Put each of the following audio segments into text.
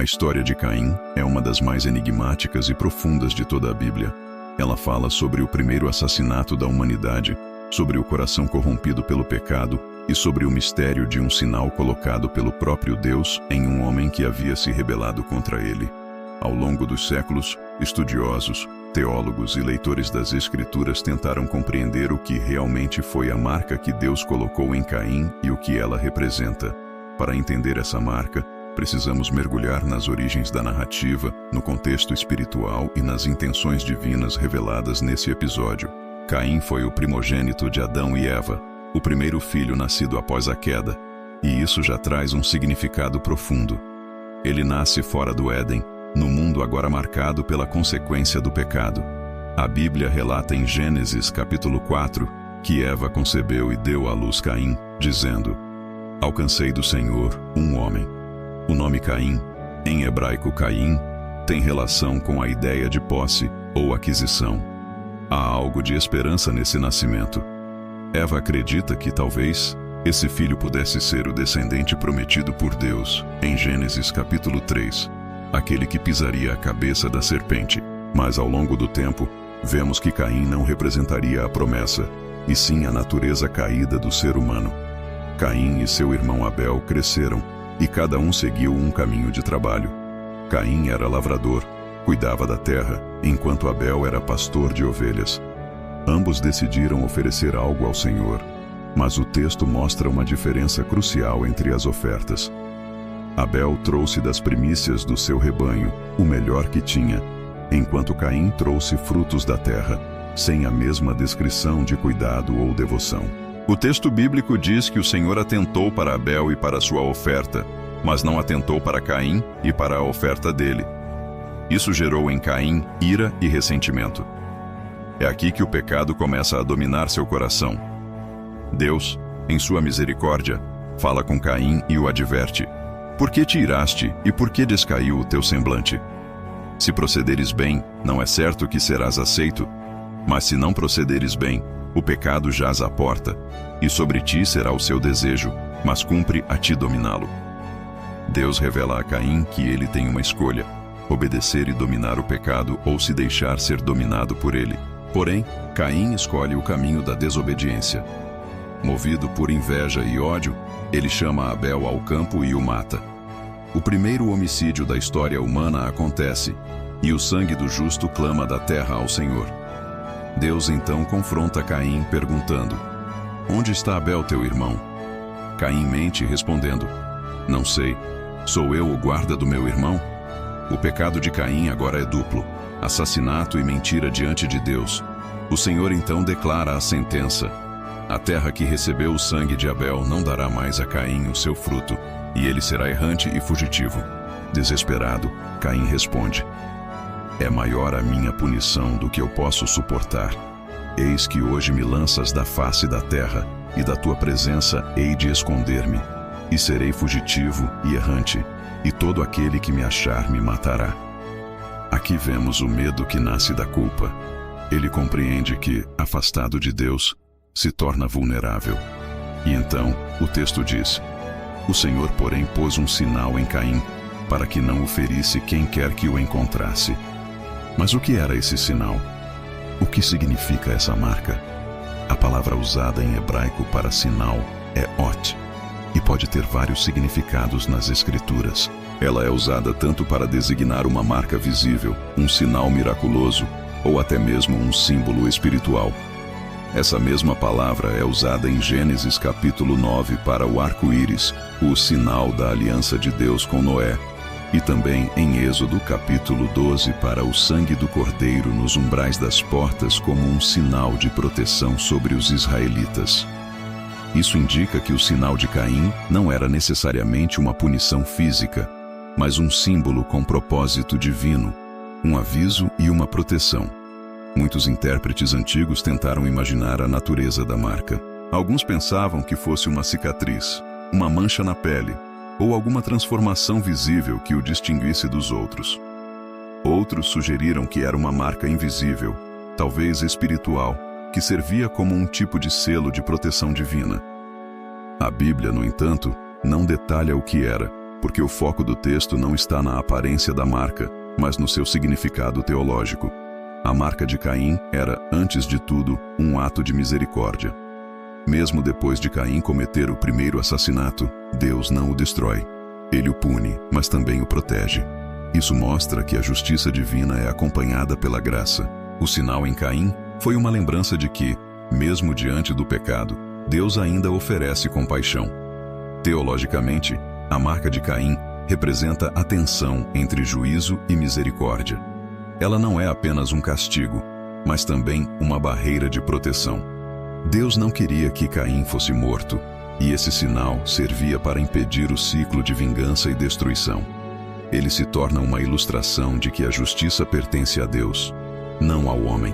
A história de Caim é uma das mais enigmáticas e profundas de toda a Bíblia. Ela fala sobre o primeiro assassinato da humanidade, sobre o coração corrompido pelo pecado e sobre o mistério de um sinal colocado pelo próprio Deus em um homem que havia se rebelado contra ele. Ao longo dos séculos, estudiosos, teólogos e leitores das Escrituras tentaram compreender o que realmente foi a marca que Deus colocou em Caim e o que ela representa. Para entender essa marca, precisamos mergulhar nas origens da narrativa, no contexto espiritual e nas intenções divinas reveladas nesse episódio. Caim foi o primogênito de Adão e Eva, o primeiro filho nascido após a queda, e isso já traz um significado profundo. Ele nasce fora do Éden, no mundo agora marcado pela consequência do pecado. A Bíblia relata em Gênesis capítulo 4 que Eva concebeu e deu à luz Caim, dizendo: "Alcancei do Senhor um homem." O nome Caim, em hebraico Caim, tem relação com a ideia de posse ou aquisição. Há algo de esperança nesse nascimento. Eva acredita que talvez esse filho pudesse ser o descendente prometido por Deus, em Gênesis capítulo 3, aquele que pisaria a cabeça da serpente. Mas ao longo do tempo, vemos que Caim não representaria a promessa, e sim a natureza caída do ser humano. Caim e seu irmão Abel cresceram, e cada um seguiu um caminho de trabalho. Caim era lavrador, cuidava da terra, enquanto Abel era pastor de ovelhas. Ambos decidiram oferecer algo ao Senhor, mas o texto mostra uma diferença crucial entre as ofertas. Abel trouxe das primícias do seu rebanho o melhor que tinha, enquanto Caim trouxe frutos da terra, sem a mesma descrição de cuidado ou devoção. O texto bíblico diz que o Senhor atentou para Abel e para sua oferta, mas não atentou para Caim e para a oferta dele. Isso gerou em Caim ira e ressentimento. É aqui que o pecado começa a dominar seu coração. Deus, em sua misericórdia, fala com Caim e o adverte: "Por que te iraste e por que descaiu o teu semblante? Se procederes bem, não é certo que serás aceito, mas se não procederes bem, o pecado jaz à porta, e sobre ti será o seu desejo, mas cumpre a ti dominá-lo." Deus revela a Caim que ele tem uma escolha: obedecer e dominar o pecado ou se deixar ser dominado por ele. Porém, Caim escolhe o caminho da desobediência. Movido por inveja e ódio, ele chama Abel ao campo e o mata. O primeiro homicídio da história humana acontece, e o sangue do justo clama da terra ao Senhor. Deus então confronta Caim perguntando: "Onde está Abel, teu irmão?" Caim mente respondendo: "Não sei. Sou eu o guarda do meu irmão?" O pecado de Caim agora é duplo: assassinato e mentira diante de Deus. O Senhor então declara a sentença: a terra que recebeu o sangue de Abel não dará mais a Caim o seu fruto, e ele será errante e fugitivo. Desesperado, Caim responde: "É maior a minha punição do que eu posso suportar. Eis que hoje me lanças da face da terra, e da tua presença hei de esconder-me, e serei fugitivo e errante, e todo aquele que me achar me matará." Aqui vemos o medo que nasce da culpa. Ele compreende que, afastado de Deus, se torna vulnerável. E então, o texto diz: "O Senhor, porém, pôs um sinal em Caim, para que não o ferisse quem quer que o encontrasse." Mas o que era esse sinal? O que significa essa marca? A palavra usada em hebraico para sinal é ot, e pode ter vários significados nas Escrituras. Ela é usada tanto para designar uma marca visível, um sinal miraculoso, ou até mesmo um símbolo espiritual. Essa mesma palavra é usada em Gênesis capítulo 9 para o arco-íris, o sinal da aliança de Deus com Noé, e também em Êxodo capítulo 12 para o sangue do cordeiro nos umbrais das portas como um sinal de proteção sobre os israelitas. Isso indica que o sinal de Caim não era necessariamente uma punição física, mas um símbolo com propósito divino, um aviso e uma proteção. Muitos intérpretes antigos tentaram imaginar a natureza da marca. Alguns pensavam que fosse uma cicatriz, uma mancha na pele, ou alguma transformação visível que o distinguisse dos outros. Outros sugeriram que era uma marca invisível, talvez espiritual, que servia como um tipo de selo de proteção divina. A Bíblia, no entanto, não detalha o que era, porque o foco do texto não está na aparência da marca, mas no seu significado teológico. A marca de Caim era, antes de tudo, um ato de misericórdia. Mesmo depois de Caim cometer o primeiro assassinato, Deus não o destrói. Ele o pune, mas também o protege. Isso mostra que a justiça divina é acompanhada pela graça. O sinal em Caim foi uma lembrança de que, mesmo diante do pecado, Deus ainda oferece compaixão. Teologicamente, a marca de Caim representa a tensão entre juízo e misericórdia. Ela não é apenas um castigo, mas também uma barreira de proteção. Deus não queria que Caim fosse morto, e esse sinal servia para impedir o ciclo de vingança e destruição. Ele se torna uma ilustração de que a justiça pertence a Deus, não ao homem.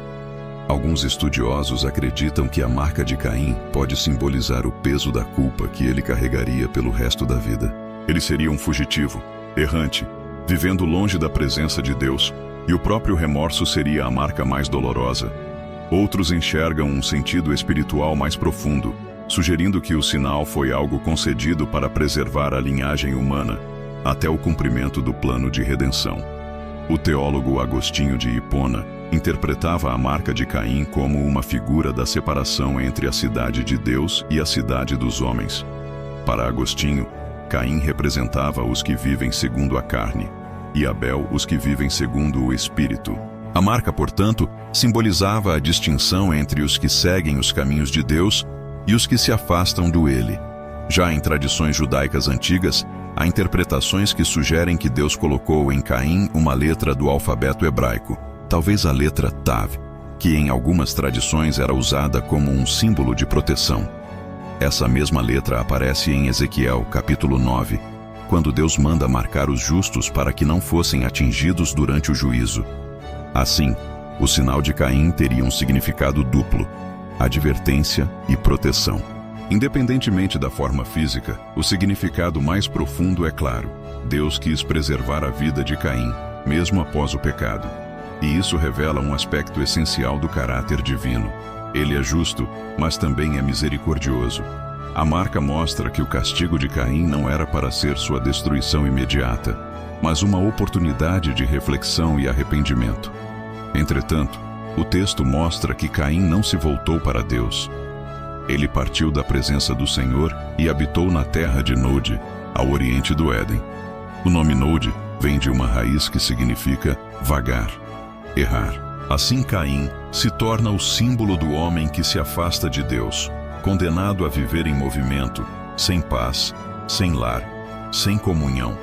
Alguns estudiosos acreditam que a marca de Caim pode simbolizar o peso da culpa que ele carregaria pelo resto da vida. Ele seria um fugitivo, errante, vivendo longe da presença de Deus, e o próprio remorso seria a marca mais dolorosa. Outros enxergam um sentido espiritual mais profundo, sugerindo que o sinal foi algo concedido para preservar a linhagem humana, até o cumprimento do plano de redenção. O teólogo Agostinho de Hipona interpretava a marca de Caim como uma figura da separação entre a cidade de Deus e a cidade dos homens. Para Agostinho, Caim representava os que vivem segundo a carne, e Abel os que vivem segundo o Espírito. A marca, portanto, simbolizava a distinção entre os que seguem os caminhos de Deus e os que se afastam do Ele. Já em tradições judaicas antigas, há interpretações que sugerem que Deus colocou em Caim uma letra do alfabeto hebraico, talvez a letra Tav, que em algumas tradições era usada como um símbolo de proteção. Essa mesma letra aparece em Ezequiel, capítulo 9, quando Deus manda marcar os justos para que não fossem atingidos durante o juízo. Assim, o sinal de Caim teria um significado duplo: advertência e proteção. Independentemente da forma física, o significado mais profundo é claro. Deus quis preservar a vida de Caim, mesmo após o pecado. E isso revela um aspecto essencial do caráter divino. Ele é justo, mas também é misericordioso. A marca mostra que o castigo de Caim não era para ser sua destruição imediata, mas uma oportunidade de reflexão e arrependimento. Entretanto, o texto mostra que Caim não se voltou para Deus. Ele partiu da presença do Senhor e habitou na terra de Nod, ao oriente do Éden. O nome Nod vem de uma raiz que significa vagar, errar. Assim, Caim se torna o símbolo do homem que se afasta de Deus, condenado a viver em movimento, sem paz, sem lar, sem comunhão.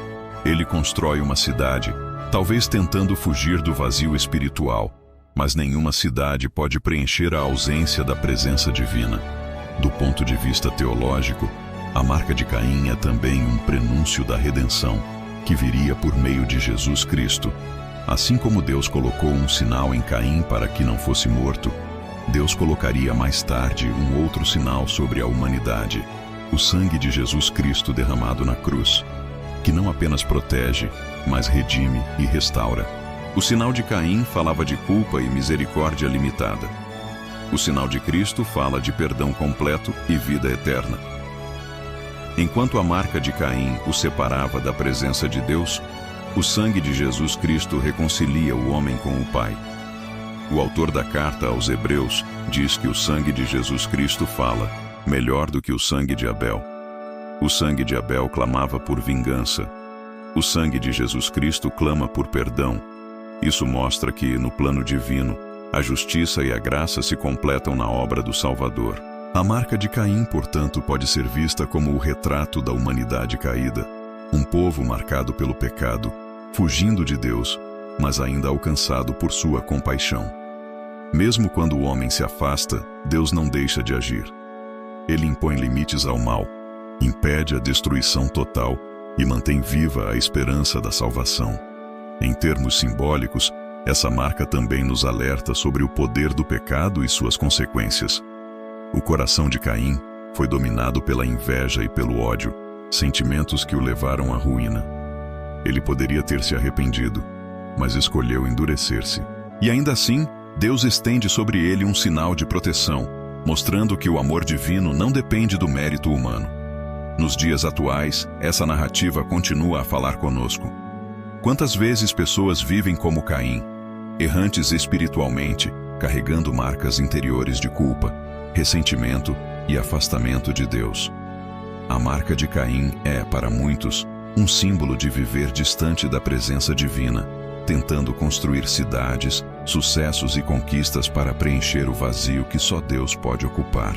Ele constrói uma cidade, talvez tentando fugir do vazio espiritual, mas nenhuma cidade pode preencher a ausência da presença divina. Do ponto de vista teológico, a marca de Caim é também um prenúncio da redenção, que viria por meio de Jesus Cristo. Assim como Deus colocou um sinal em Caim para que não fosse morto, Deus colocaria mais tarde um outro sinal sobre a humanidade: o sangue de Jesus Cristo derramado na cruz, que não apenas protege, mas redime e restaura. O sinal de Caim falava de culpa e misericórdia limitada. O sinal de Cristo fala de perdão completo e vida eterna. Enquanto a marca de Caim o separava da presença de Deus, o sangue de Jesus Cristo reconcilia o homem com o Pai. O autor da carta aos Hebreus diz que o sangue de Jesus Cristo fala melhor do que o sangue de Abel. O sangue de Abel clamava por vingança. O sangue de Jesus Cristo clama por perdão. Isso mostra que, no plano divino, a justiça e a graça se completam na obra do Salvador. A marca de Caim, portanto, pode ser vista como o retrato da humanidade caída, um povo marcado pelo pecado, fugindo de Deus, mas ainda alcançado por sua compaixão. Mesmo quando o homem se afasta, Deus não deixa de agir. Ele impõe limites ao mal, impede a destruição total e mantém viva a esperança da salvação. Em termos simbólicos, essa marca também nos alerta sobre o poder do pecado e suas consequências. O coração de Caim foi dominado pela inveja e pelo ódio, sentimentos que o levaram à ruína. Ele poderia ter se arrependido, mas escolheu endurecer-se. E ainda assim, Deus estende sobre ele um sinal de proteção, mostrando que o amor divino não depende do mérito humano. Nos dias atuais, essa narrativa continua a falar conosco. Quantas vezes pessoas vivem como Caim, errantes espiritualmente, carregando marcas interiores de culpa, ressentimento e afastamento de Deus. A marca de Caim é, para muitos, um símbolo de viver distante da presença divina, tentando construir cidades, sucessos e conquistas para preencher o vazio que só Deus pode ocupar.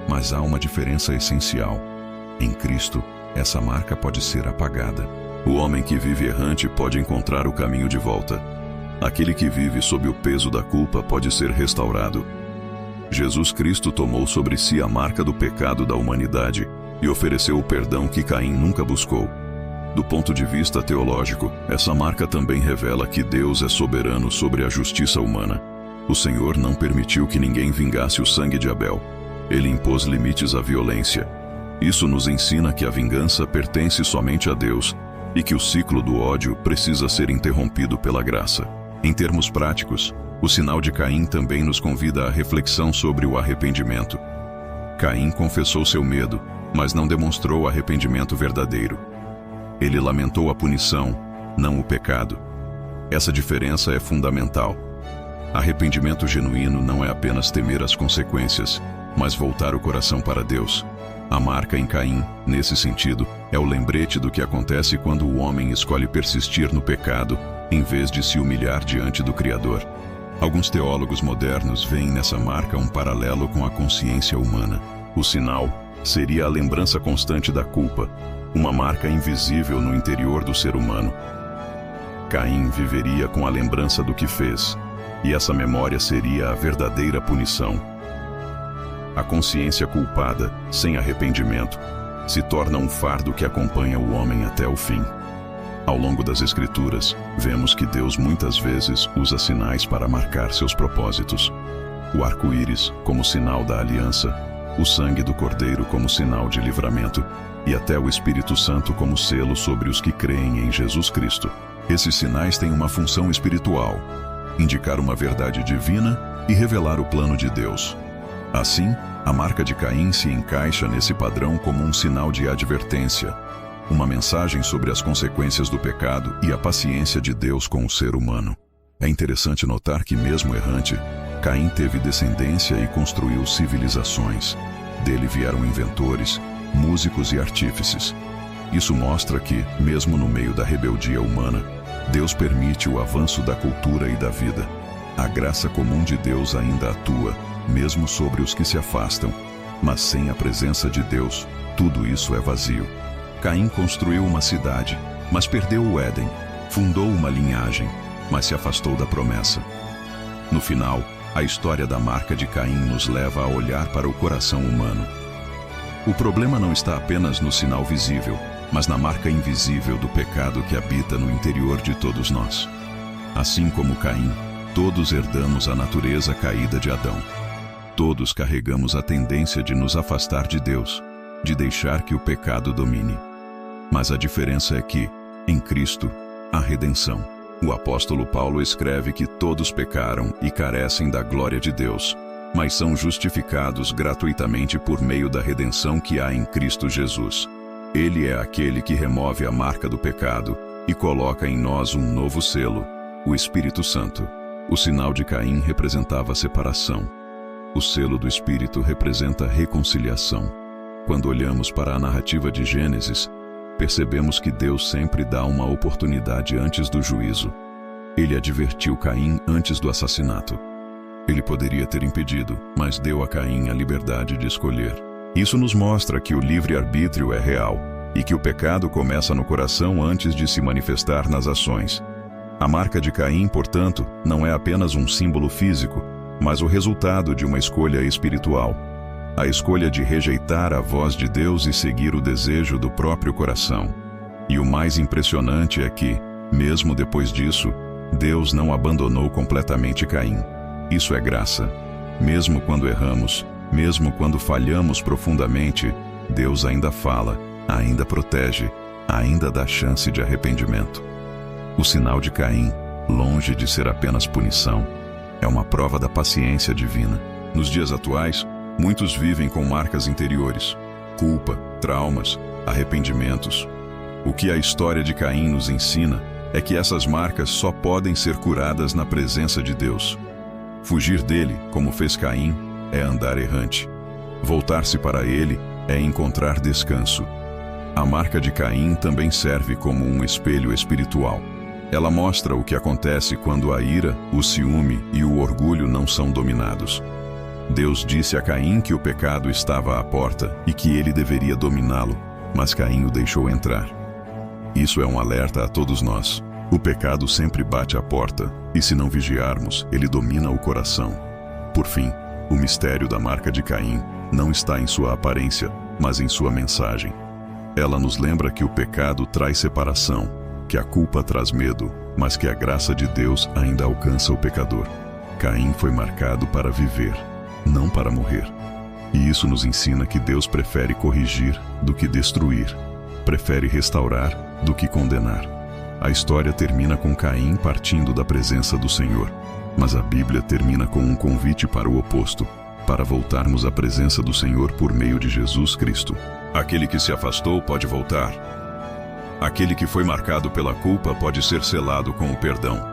Mas há uma diferença essencial. Em Cristo, essa marca pode ser apagada. O homem que vive errante pode encontrar o caminho de volta. Aquele que vive sob o peso da culpa pode ser restaurado. Jesus Cristo tomou sobre si a marca do pecado da humanidade e ofereceu o perdão que Caim nunca buscou. Do ponto de vista teológico, essa marca também revela que Deus é soberano sobre a justiça humana. O Senhor não permitiu que ninguém vingasse o sangue de Abel. Ele impôs limites à violência. Isso nos ensina que a vingança pertence somente a Deus e que o ciclo do ódio precisa ser interrompido pela graça. Em termos práticos, o sinal de Caim também nos convida à reflexão sobre o arrependimento. Caim confessou seu medo, mas não demonstrou arrependimento verdadeiro. Ele lamentou a punição, não o pecado. Essa diferença é fundamental. Arrependimento genuíno não é apenas temer as consequências, mas voltar o coração para Deus. A marca em Caim, nesse sentido, é o lembrete do que acontece quando o homem escolhe persistir no pecado, em vez de se humilhar diante do Criador. Alguns teólogos modernos veem nessa marca um paralelo com a consciência humana. O sinal seria a lembrança constante da culpa, uma marca invisível no interior do ser humano. Caim viveria com a lembrança do que fez, e essa memória seria a verdadeira punição. A consciência culpada, sem arrependimento, se torna um fardo que acompanha o homem até o fim. Ao longo das Escrituras, vemos que Deus muitas vezes usa sinais para marcar seus propósitos. O arco-íris como sinal da aliança, o sangue do Cordeiro como sinal de livramento, e até o Espírito Santo como selo sobre os que creem em Jesus Cristo. Esses sinais têm uma função espiritual: indicar uma verdade divina e revelar o plano de Deus. Assim, a marca de Caim se encaixa nesse padrão como um sinal de advertência, uma mensagem sobre as consequências do pecado e a paciência de Deus com o ser humano. É interessante notar que, mesmo errante, Caim teve descendência e construiu civilizações. Dele vieram inventores, músicos e artífices. Isso mostra que, mesmo no meio da rebeldia humana, Deus permite o avanço da cultura e da vida. A graça comum de Deus ainda atua, mesmo sobre os que se afastam. Mas sem a presença de Deus, tudo isso é vazio. Caim construiu uma cidade, mas perdeu o Éden. Fundou uma linhagem, mas se afastou da promessa. No final, a história da marca de Caim nos leva a olhar para o coração humano. O problema não está apenas no sinal visível, mas na marca invisível do pecado que habita no interior de todos nós. Assim como Caim, todos herdamos a natureza caída de Adão. Todos carregamos a tendência de nos afastar de Deus, de deixar que o pecado domine. Mas a diferença é que, em Cristo, há redenção. O apóstolo Paulo escreve que todos pecaram e carecem da glória de Deus, mas são justificados gratuitamente por meio da redenção que há em Cristo Jesus. Ele é aquele que remove a marca do pecado e coloca em nós um novo selo, o Espírito Santo. O sinal de Caim representava a separação. O selo do Espírito representa a reconciliação. Quando olhamos para a narrativa de Gênesis, percebemos que Deus sempre dá uma oportunidade antes do juízo. Ele advertiu Caim antes do assassinato. Ele poderia ter impedido, mas deu a Caim a liberdade de escolher. Isso nos mostra que o livre-arbítrio é real e que o pecado começa no coração antes de se manifestar nas ações. A marca de Caim, portanto, não é apenas um símbolo físico, mas o resultado de uma escolha espiritual. A escolha de rejeitar a voz de Deus e seguir o desejo do próprio coração. E o mais impressionante é que, mesmo depois disso, Deus não abandonou completamente Caim. Isso é graça. Mesmo quando erramos, mesmo quando falhamos profundamente, Deus ainda fala, ainda protege, ainda dá chance de arrependimento. O sinal de Caim, longe de ser apenas punição, é uma prova da paciência divina. Nos dias atuais, muitos vivem com marcas interiores, culpa, traumas, arrependimentos. O que a história de Caim nos ensina é que essas marcas só podem ser curadas na presença de Deus. Fugir dele, como fez Caim, é andar errante. Voltar-se para ele é encontrar descanso. A marca de Caim também serve como um espelho espiritual. Ela mostra o que acontece quando a ira, o ciúme e o orgulho não são dominados. Deus disse a Caim que o pecado estava à porta e que ele deveria dominá-lo, mas Caim o deixou entrar. Isso é um alerta a todos nós. O pecado sempre bate à porta, e se não vigiarmos, ele domina o coração. Por fim, o mistério da marca de Caim não está em sua aparência, mas em sua mensagem. Ela nos lembra que o pecado traz separação, que a culpa traz medo, mas que a graça de Deus ainda alcança o pecador. Caim foi marcado para viver, não para morrer. E isso nos ensina que Deus prefere corrigir do que destruir, prefere restaurar do que condenar. A história termina com Caim partindo da presença do Senhor, mas a Bíblia termina com um convite para o oposto, para voltarmos à presença do Senhor por meio de Jesus Cristo. Aquele que se afastou pode voltar. Aquele que foi marcado pela culpa pode ser selado com o perdão.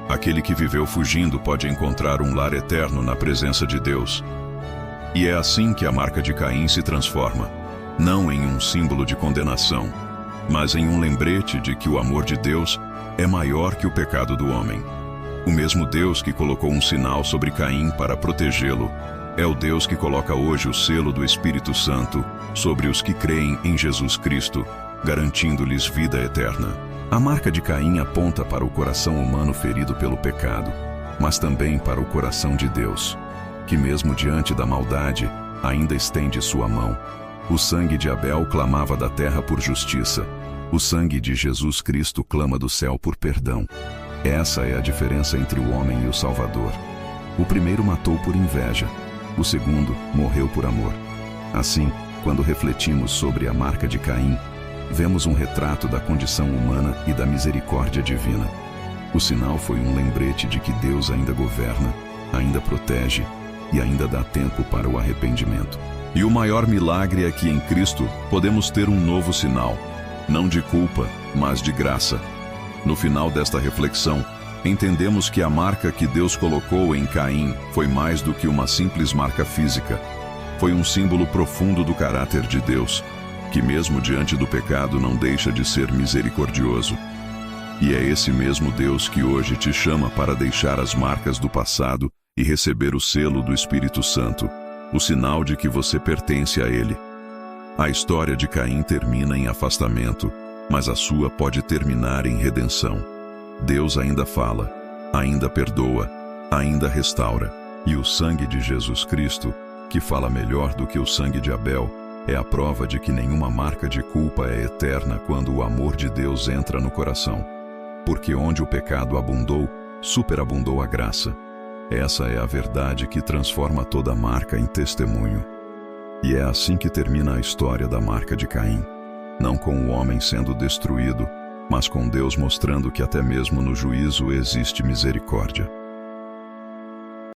Aquele que viveu fugindo pode encontrar um lar eterno na presença de Deus. E é assim que a marca de Caim se transforma, não em um símbolo de condenação, mas em um lembrete de que o amor de Deus é maior que o pecado do homem. O mesmo Deus que colocou um sinal sobre Caim para protegê-lo é o Deus que coloca hoje o selo do Espírito Santo sobre os que creem em Jesus Cristo, garantindo-lhes vida eterna. A marca de Caim aponta para o coração humano ferido pelo pecado, mas também para o coração de Deus, que mesmo diante da maldade, ainda estende sua mão. O sangue de Abel clamava da terra por justiça. O sangue de Jesus Cristo clama do céu por perdão. Essa é a diferença entre o homem e o Salvador. O primeiro matou por inveja, o segundo morreu por amor. Assim, quando refletimos sobre a marca de Caim, vemos um retrato da condição humana e da misericórdia divina. O sinal foi um lembrete de que Deus ainda governa, ainda protege e ainda dá tempo para o arrependimento. E o maior milagre é que em Cristo podemos ter um novo sinal, não de culpa, mas de graça. No final desta reflexão, entendemos que a marca que Deus colocou em Caim foi mais do que uma simples marca física. Foi um símbolo profundo do caráter de Deus, que mesmo diante do pecado não deixa de ser misericordioso. E é esse mesmo Deus que hoje te chama para deixar as marcas do passado e receber o selo do Espírito Santo, o sinal de que você pertence a Ele. A história de Caim termina em afastamento, mas a sua pode terminar em redenção. Deus ainda fala, ainda perdoa, ainda restaura. E o sangue de Jesus Cristo, que fala melhor do que o sangue de Abel, é a prova de que nenhuma marca de culpa é eterna quando o amor de Deus entra no coração. Porque onde o pecado abundou, superabundou a graça. Essa é a verdade que transforma toda marca em testemunho. E é assim que termina a história da marca de Caim. Não com o homem sendo destruído, mas com Deus mostrando que até mesmo no juízo existe misericórdia.